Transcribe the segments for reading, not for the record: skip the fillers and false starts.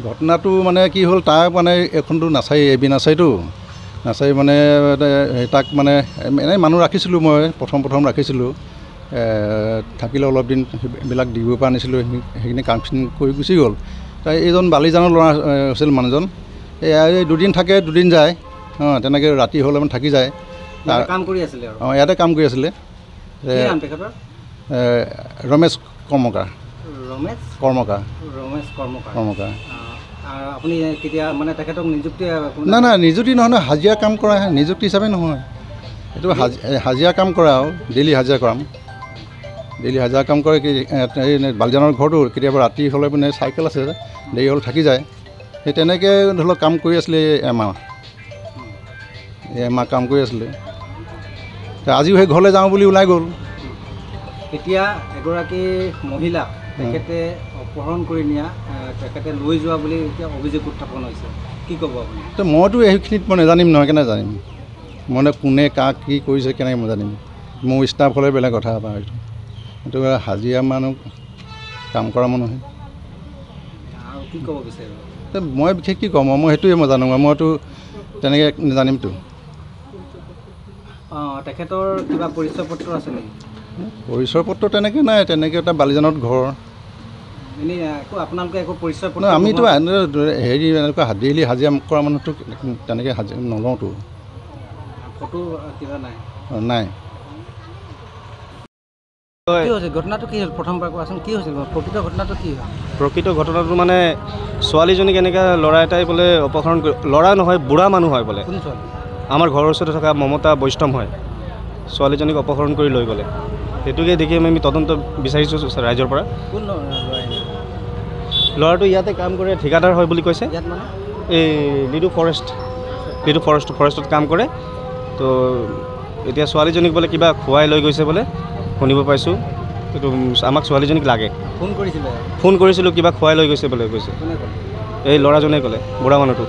ঘটনাটো মানে কি হ'ল তাৰ মানে এখনটো নাচাই এবি নাচাইতো নাচাই মানে তাক মানে এনেই মানুহ ৰাখিছিলোঁ মই প্ৰথম ৰাখিছিলোঁ থাকিলে অলপ দিন সেইবিলাক দিব পৰা নিছিলোঁ সেইখিনি কামখিনি কৰি গুচি গ'ল তাই এইজন বালিজানৰ ল'ৰা আছিল মানুহজন এই দুদিন থাকে দুদিন যায় তেনেকৈ ৰাতি হ'লে মানে থাকি যায় কাম কৰি আছিলে ইয়াতে কাম কৰি আছিলে ৰমেশ কৰ্মকাৰ আপুনি কেতিয়া মানে তেখেতক নিযুক্তি নাই নিযুক্তি নহয় হাজিৰা কাম কৰা নিযুক্তি হিচাপে নহয় এইটো হাজিৰা কাম কৰা আৰু ডেইলি হাজিৰা কৰাম ডেইলি হাজিৰা কাম কৰে কি এই বালিজানৰ ঘৰটো কেতিয়াবা ৰাতি হ'লে মানে চাইকেল আছে দেৰি হ'লে থাকি যায় সেই তেনেকৈ ধৰি লওক কাম কৰি আছিলে এমাহ কাম কৰি আছিলে আজিও সেই ঘৰলৈ যাওঁ বুলি ওলাই গ'ল এতিয়া এগৰাকী মহিলাক তেখেতে অপহৰণ কৰি নিয়া তেখেতে লৈ যোৱা বুলি এতিয়া অভিযোগ উত্থাপন হৈছে কি ক'ব আপুনি মইতো এইখিনিত মই নাজানিম নহয় কেনে জানিম মানে কোনে কাক কি কৰিছে কেনেকৈ মই জানিম মোৰ ষ্টাফ হ'লে বেলেগ কথা পাওঁ এইটো হাজিৰা মানুহ কাম কৰা মানুহে আৰু কি ক'ব বিচাৰিব মই বিশেষ কি ক'ম মই সেইটোৱে মই জানো মইতো তেনেকৈ নাজানিমতো তেখেতৰ কিবা পৰিচয় পত্ৰ আছে নেকি পৰিচয় পত্ৰ তেনেকৈ নাই তেনেকৈ এটা বালিজানত ঘৰ এনেই একো আপোনালোকে একো পৰিচয় পত্ৰ আমিতো হেৰি এনেকুৱা ডেইলি হাজিৰা কৰা মানুহটো তেনেকৈ হাজিৰা নলওঁতো ফটো কিবা নাই নাই কি হৈছিল ঘটনাটো কি হ'ল প্ৰথমবাৰ কোৱাচোন কি হৈছিল প্ৰকৃত ঘটনাটো কি হ'ল প্ৰকৃত ঘটনাটো মানে ছোৱালীজনীক এনেকৈ ল'ৰা এটাই বোলে অপহৰণ কৰি ল'ৰা নহয় বুঢ়া মানুহ হয় বোলে কোন ছোৱালী আমাৰ ঘৰৰ ওচৰতে থকা মমতা বৈষ্ণৱ হয় ছোৱালীজনীক অপহৰণ কৰি লৈ গ'লে সেইটোকে দেখি আমি তদন্ত বিচাৰিছোঁ ৰাইজৰ পৰা কোন ল'ৰাটো ইয়াতে কাম কৰে ঠিকাদাৰ হয় বুলি কৈছে ইয়াত মানে এই লিডু ফৰেষ্টত কাম কৰে তো এতিয়া ছোৱালীজনীক বোলে কিবা খুৱাই লৈ গৈছে বোলে শুনিব পাইছোঁ এইটো আমাক ছোৱালীজনীক লাগে ফোন কৰিছিলোঁ কিবা খুৱাই লৈ গৈছে বোলে কৈছে এই ল'ৰাজনে ক'লে বুঢ়া মানুহটো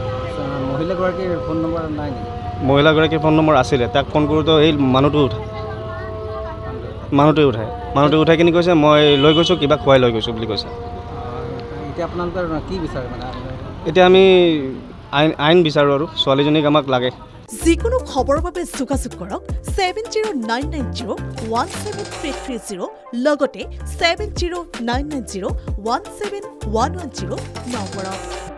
মহিলাগৰাকীৰ ফোন নম্বৰ নাই নেকি মহিলাগৰাকীৰ ফোন নম্বৰ আছিলে তাক ফোন কৰোঁতে এই মানুহটোৱে উঠাই কিনি কৈছে মই লৈ গৈছোঁ কিবা খুৱাই লৈ গৈছোঁ বুলি কৈছে এতিয়া আপোনালোকৰ কি বিচাৰে মানে এতিয়া আমি আইন বিচাৰোঁ আৰু ছোৱালীজনীক আমাক লাগে যিকোনো খবৰৰ বাবে যোগাযোগ কৰক 7099017330 লগতে 7099017110 নম্বৰত